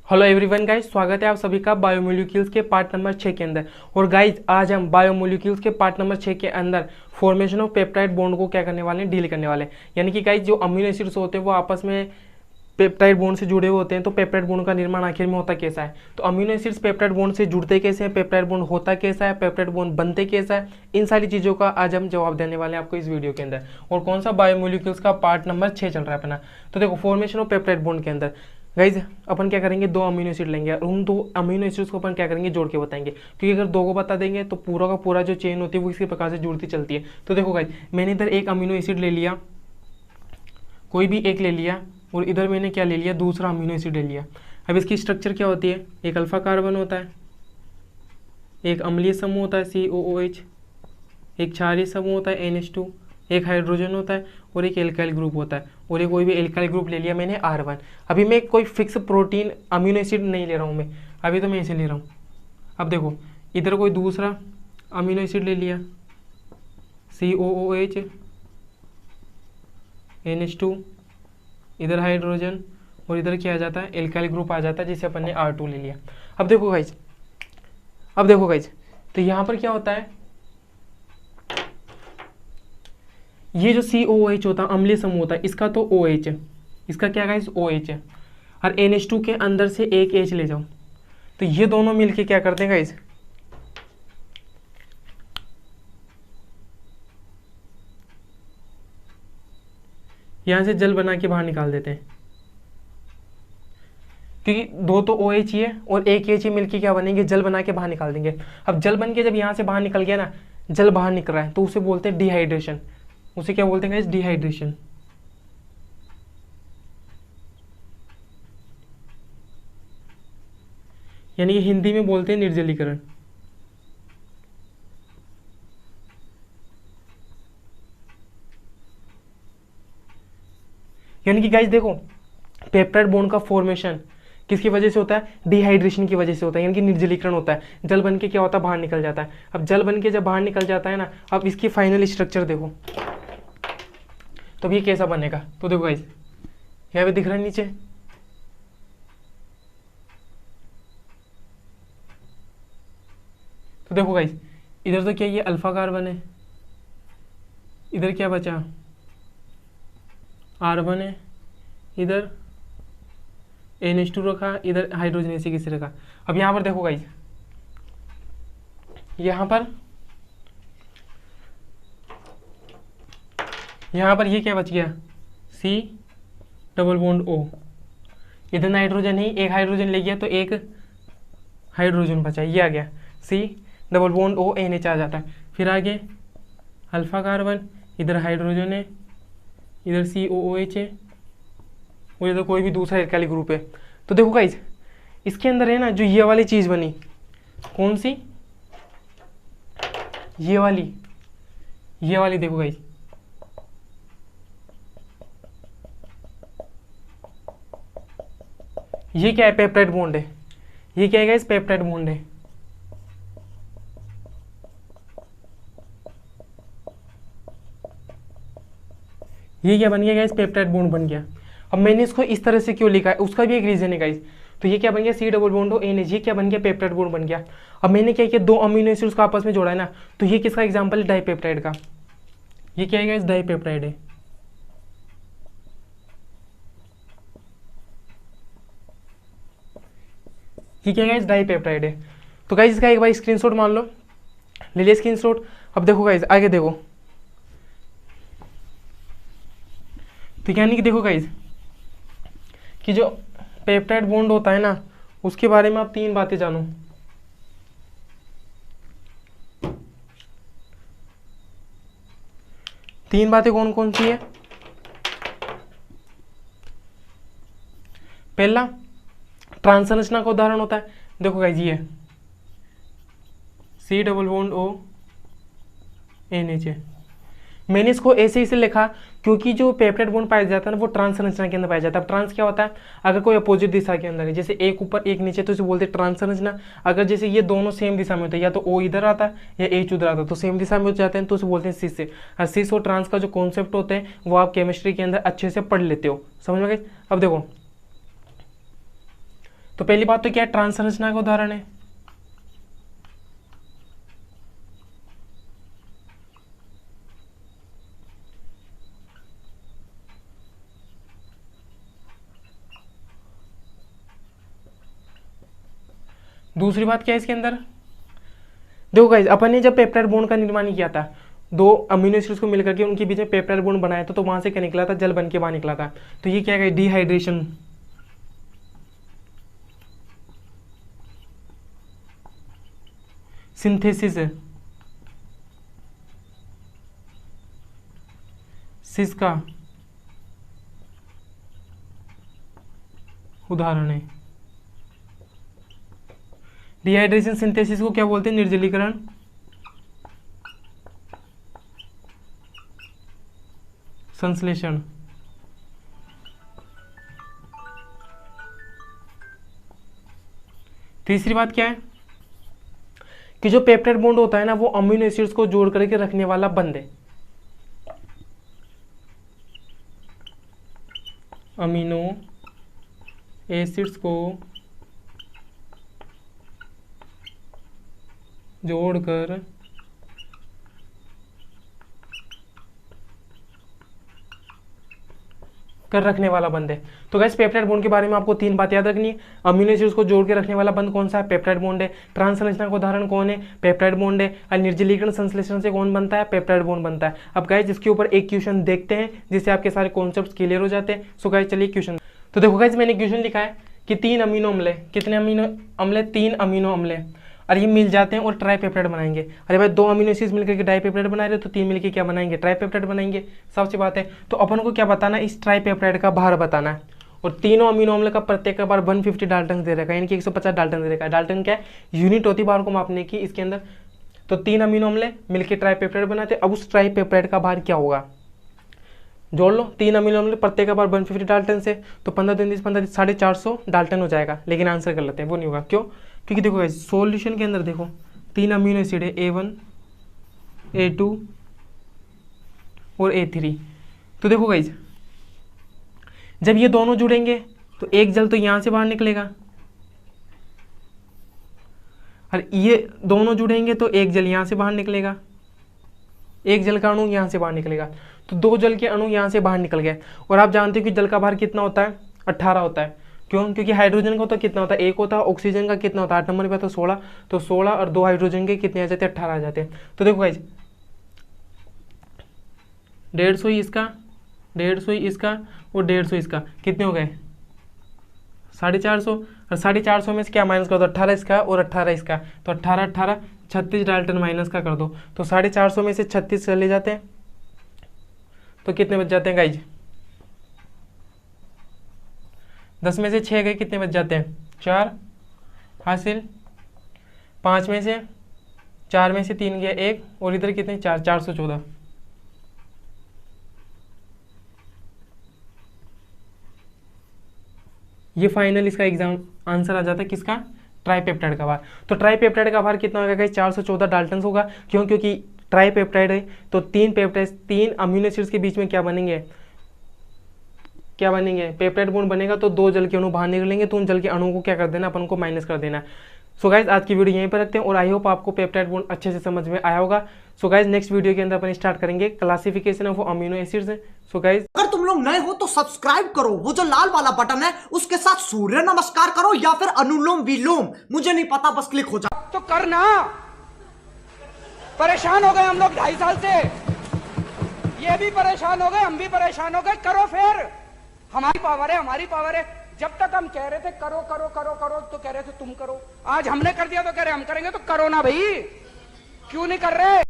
Hello everyone guys, स्वागत है आप सभी का बायोमोलिक्यूल्स के पार्ट नंबर 6 के अंदर। और गाइस आज हम बायोमोलिक्यूल्स के पार्ट नंबर 6 के अंदर फॉर्मेशन ऑफ पेप्टाइड बॉन्ड को क्या करने वाले हैं, डील करने वाले हैं। यानी कि गाइस जो अमीनो एसिड्स होते हैं वो आपस में पेप्टाइड बॉन्ड से जुड़े हुए होते हैं। तो पेप्टाइड बॉन्ड का निर्माण आखिर में होता कैसा है, तो अमीनो एसिड्स पेप्टाइड बॉन्ड से जुड़ते कैसे हैं, पेप्टाइड बॉन्ड होता कैसा है, पेप्टाइड बॉन्ड बनते कैसा है, इन सारी चीज़ों का आज हम जवाब देने वाले हैं आपको इस वीडियो के अंदर। और कौन सा बायोमोलिक्यूल्स का पार्ट नंबर 6 चल रहा है अपना। तो देखो फॉर्मेशन ऑफ पेप्टाइड बॉन्ड के अंदर गाइज अपन क्या करेंगे, दो अमीनो एसिड लेंगे और उन दो अमीनो एसिड्स को अपन क्या करेंगे, जोड़ के बताएंगे। क्योंकि अगर दो को बता देंगे तो पूरा का पूरा जो चेन होती है वो इसी प्रकार से जुड़ती चलती है। तो देखो गाइज मैंने इधर एक अमीनो एसिड ले लिया, कोई भी एक ले लिया, और इधर मैंने क्या ले लिया, दूसरा अमीनो एसिड ले लिया। अब इसकी स्ट्रक्चर क्या होती है, एक अल्फा कार्बन होता है, एक अम्लीय समूह होता है COOH, एक क्षारीय समूह होता है NH2, एक हाइड्रोजन होता है और एक एल्काइल ग्रुप होता है। और ये कोई भी एल्काइल ग्रुप ले लिया मैंने R1। अभी मैं कोई फिक्स प्रोटीन अमीनो एसिड नहीं ले रहा हूँ मैं, अभी तो मैं इसे ले रहा हूँ। अब देखो इधर कोई दूसरा अमीनो एसिड ले लिया COOH, NH2, इधर हाइड्रोजन और इधर क्या आ जाता है, एल्काइल ग्रुप आ जाता है, जिसे अपन ने R2 ले लिया। अब देखो गाइज तो यहाँ पर क्या होता है, ये जो COOH होता है अम्लीय समूह होता है, इसका तो OH है, इसका क्या गाइस OH है, और NH2 के अंदर से एक H ले जाओ तो ये दोनों मिलके क्या करते हैं गाइस, यहां से जल बना के बाहर निकाल देते हैं। क्योंकि दो तो OH ही है और एक H ही मिलके क्या बनेंगे, जल बना के बाहर निकाल देंगे। अब जल बन के जब यहाँ से बाहर निकल गया ना, जल बाहर निकल रहा है, तो उसे बोलते हैं डिहाइड्रेशन। उसे क्या बोलते हैं गाइस, डिहाइड्रेशन। यानी कि हिंदी में बोलते हैं निर्जलीकरण। यानी कि गाइस देखो पेप्टाइड बॉन्ड का फॉर्मेशन किसकी वजह से होता है, डिहाइड्रेशन की वजह से होता है, यानी कि निर्जलीकरण होता है। जल बन के क्या होता है, बाहर निकल जाता है। अब जल बन के जब बाहर निकल जाता है ना, अब इसकी फाइनल स्ट्रक्चर देखो, तो ये कैसा बनेगा। तो देखो गाइस यहाँ पे दिख रहा है नीचे, तो देखो गाइस इधर तो क्या ये अल्फा कार्बन है, इधर क्या बचा R1 है, इधर NH2 रखा, इधर हाइड्रोजन ऐसे किसी रखा। अब यहाँ पर देखो गाइस, यहाँ पर ये क्या बच गया, C डबल बॉन्ड O, इधर नाइट्रोजन ही एक हाइड्रोजन ले गया तो एक हाइड्रोजन बचा, ये आ गया C double bond O NH आ जाता है। फिर आगे अल्फा कार्बन, इधर हाइड्रोजन है, इधर COOH है और इधर कोई भी दूसरा एल्काइल ग्रुप है। तो देखो गाइस इसके अंदर है ना जो ये वाली चीज़ बनी, कौन सी, ये वाली देखो गाइस, ये क्या है, पेप्टाइड बॉन्ड है। ये क्या है गाइस, पेप्टाइड बॉन्ड है। ये क्या बन गया गाइस, पेप्टाइड बॉन्ड बन गया। अब मैंने इसको इस तरह से क्यों लिखा है, उसका भी एक रीजन है गाइस। तो ये क्या बन गया, C double bond O NH, ये क्या बन गया, पेप्टाइड बॉन्ड बन गया। अब मैंने क्या किया, दो अमीनो एसिड्स को आपस में जोड़ा है ना, तो ये किसका एग्जांपल है, डाइपेप्टाइड का। ये क्या है गाइस, डाइपेप्टाइड है। ये क्या है गाइस, डाइपेप्टाइड है। तो गाइस इसका एक बार स्क्रीनशॉट मान लो, ले लिया स्क्रीनशॉट। अब देखो गाइस आगे देखो, तो यानी कि देखो गाइस कि जो पेप्टाइड बॉन्ड होता है ना, उसके बारे में आप तीन बातें जानो। तीन बातें कौन कौन सी है, पहला ट्रांसरचना का उदाहरण होता है। देखो गाइस ये C double bond O NH है। मैंने इसको ऐसे इसे लिखा क्योंकि जो पेप्टाइड बॉन्ड पाया जाता है ना वो ट्रांस संरचना के अंदर पाया जाता है। अब ट्रांस क्या होता है, अगर कोई अपोजिट दिशा के अंदर है, जैसे एक ऊपर एक नीचे, तो इसे बोलते हैं ट्रांस संरचना। अगर जैसे ये दोनों सेम दिशा में होते हैं, या तो O इधर आता है या H उधर आता है, तो सेम दिशा में हो जाते हैं, तो उसे बोलते हैं सिस से। और सिस और ट्रांस का जो कॉन्सेप्ट होते हैं वो आप केमिस्ट्री के अंदर अच्छे से पढ़ लेते हो, समझ में गए। अब देखो तो पहली बात तो क्या है, ट्रांस संरचना का उदाहरण है। दूसरी बात क्या है इसके अंदर, देखो गाइस अपन ने जब पेप्टाइड बॉन्ड का निर्माण किया था, दो अमीनो एसिड्स को मिलकर के उनके बीच में पेप्टाइड बॉन्ड बनाया था, तो वहां से क्या निकला था, जल बन के बाहर निकला था। तो ये क्या है, डिहाइड्रेशन, सिंथेसिस, सिस का उदाहरण है। डिहाइड्रेशन सिंथेसिस को क्या बोलते हैं, निर्जलीकरण। संश्लेषण। तीसरी बात क्या है कि जो पेप्टाइड बॉन्ड होता है ना, वो अमीनो एसिड्स को जोड़ करके रखने वाला बंध है। अमीनो एसिड्स को जोड़कर कर रखने वाला बंध है। तो गाइस पेप्टाइड बॉन्ड के बारे में आपको तीन बात याद रखनी है। अमीनो एसिड्स को जोड़ के रखने वाला बंध कौन सा है, पेप्टाइड बॉन्ड है। ट्रांस संरचना का उदाहरण कौन है, पेप्टाइड बॉन्ड है। और निर्जलीकरण संश्लेषण से कौन बनता है, पेप्टाइड बॉन्ड बनता है। अब गाइस इसके ऊपर एक क्वेश्चन देखते हैं जिससे आपके सारे कॉन्सेप्ट्स क्लियर हो जाते हैं। सो गाइस चलिए क्वेश्चन, तो देखो गाइस मैंने क्वेश्चन लिखा है कि 3 अमीनो अम्ल, कितने अमीनो अम्ल, 3 अमीनो अम्ल, और ये मिल जाते हैं और ट्राइपेप्टाइड बनाएंगे। अरे भाई 2 अमीनो एसिड्स मिलकर के डाइपेप्टाइड बना रहे, तो 3 मिलकर क्या बनाएंगे, ट्राइपेप्टाइड बनाएंगे। सबसे बात है, तो अपन को क्या बताना है, इस ट्राइपेप्टाइड का भार बताना है। और तीनों अमीनो अम्ल का प्रत्येक का भार 150 डाल्टन दे रखा है, यानी कि 150 डाल्टन दे रखा है। डाल्टन क्या है, यूनिट होती है भार को मापने की इसके अंदर। तो 3 अमीनो अम्ल मिलकर ट्राइपेप्टाइड बनाते। अब उस ट्राइपेप्टाइड का भार क्या होगा, जोड़ लो, 3 अमीनो अम्ल प्रत्येक का भार 150 डाल्टन से, तो 15 दिन 15 450 डाल्टन हो जाएगा। लेकिन आंसर कर लेते हैं, वो नहीं होगा। क्यों, क्योंकि देखो गाइस सॉल्यूशन के अंदर देखो 3 अमीनो एसिड है, A1 A2 और A3। तो देखो गाइस जब ये दोनों जुड़ेंगे तो एक जल तो यहां से बाहर निकलेगा, और ये दोनों जुड़ेंगे तो एक जल यहां से बाहर निकलेगा, एक जल का अणु यहां से बाहर निकलेगा। तो 2 जल के अणु यहां से बाहर निकल गए। और आप जानते हो कि जल का भार कितना होता है, 18 होता है। क्यों, क्योंकि हाइड्रोजन का तो कितना होता है, 1 होता है। ऑक्सीजन का कितना होता है, 8 नंबर पे तो 16। तो 16 और 2 हाइड्रोजन के कितने आ जाते हैं, 18 आ जाते हैं। तो देखो गाइस 150 ही इसका, 150 ही इसका और 150 इसका, कितने हो गए, 450। और 450 में से क्या माइनस कर दो, 18 इसका और 18 इसका, तो 18 18 36 डाल्टन माइनस का कर दो। तो 450 में से 36 चले जाते हैं, तो कितने बच जाते हैं गाइज, 10 में से 6 गए, कितने बच जाते हैं, 4 हासिल। 5 में से 4 में से 3 गया 1, और इधर कितने 4, 414। ये फाइनल इसका एग्जाम आंसर आ जाता है, किसका, ट्राइपेप्टाइड का भार। तो ट्राइपेप्टाइड का भार कितना होगा गाइस, 414 डाल्टन होगा। क्यों, क्योंकि ट्राइपेप्टाइड है तो 3 पेप्टाइड, 3 अमीनो एसिड्स के बीच में क्या बनेंगे, क्या बनेंगे, पेप्टाइड बॉन्ड बनेगा। तो 2 जल के अणु बाहर निकलेंगे, तो उन जल के अणु को क्या कर देना, अपन को माइनस कर देना। सो गाइज आज की वीडियो यहीं पर रखते हैं, और आई होप आपको पेप्टाइड बॉन्ड अच्छे से समझ में आया होगा। सो गाइज नेक्स्ट वीडियो के अंदर अपन स्टार्ट करेंगे classification of amino acids. So guys अगर तुम लोग नए हो तो सब्सक्राइब करो, वो जो लाल वाला बटन है उसके साथ सूर्य नमस्कार करो या फिर अनुलोम विलोम, मुझे नहीं पता, बस क्लिक हो जाए तो करना। परेशान हो गए हम लोग 2.5 साल से, ये भी परेशान हो गए, हम भी परेशान हो गए। करो फिर, हमारी पावर है, हमारी पावर है। जब तक हम कह रहे थे करो करो करो करो तो कह रहे थे तुम करो, आज हमने कर दिया तो कह रहे हम करेंगे, तो करो ना भाई, क्यों नहीं कर रहे।